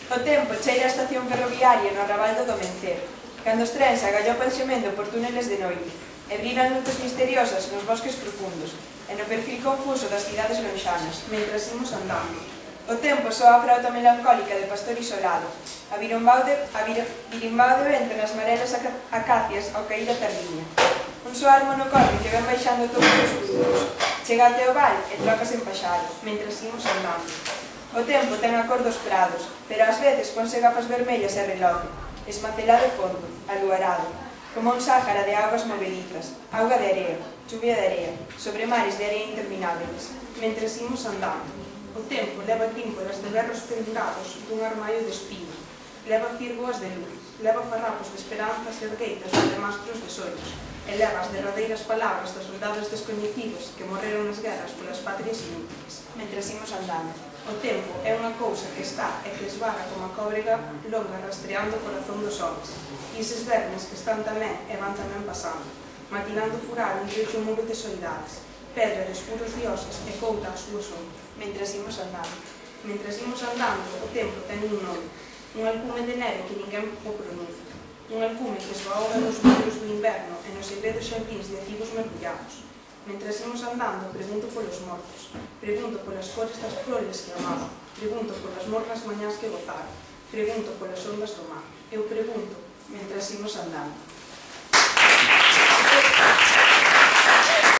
O tempo cheira a estación ferroviaria no arrabal do Domencer, cando os trens agallopan xemendo por túneles de noite, e brilan luces misteriosas nos bosques profundos, e no perfil confuso das cidades lonxanas, mentras imos andando. O tempo soa a frauta melancólica de pastor isolado, a birimbao de vento nas marelas acacias ao cair a tardiña. Un soar monocordio que ven baixando todos os frutos, chega até o val e trocas en paxaro, mentras imos andando. O tempo ten a cor dos prados, pero ás veces ponse gafas vermellas e reloje, esmacelado e fondo, aluarado, como un sáhara de augas movedizas, auga de area, chuvia de area, sobre mares de area interminables, mentras imos andando. O tempo leva tímporas de berros pendurados dun armario de espino, leva firgoas de luz, leva farrapos de esperanzas ergueitas de mastros de sonhos, e leva as derradeiras palabras dos soldados descoñecidos que morreron nas guerras polas patrias inútiles, mentras imos andando. O tempo é unha cousa que está e que esvaga como a cóbrega longa rastreando o corazón dos homens, e eses vermes que están tamén e van tamén pasando, maquinando furar un trecho muro de soidades, pedra de escuros dioses e couta a súa sombra, mentras imos andando. Mentras imos andando, o tempo ten un nome, un alcume de neve que ninguén o pronuncia, un alcume que esvaoga nos muros do inverno e nos segredos xardíns de acivos mergullados. Mentras imos andando, pregunto polos mortos, pregunto polas cores das flores que amaba, pregunto polas mornas mañás que gozara, pregunto polas ondas do mar. Eu pregunto, mentras imos andando.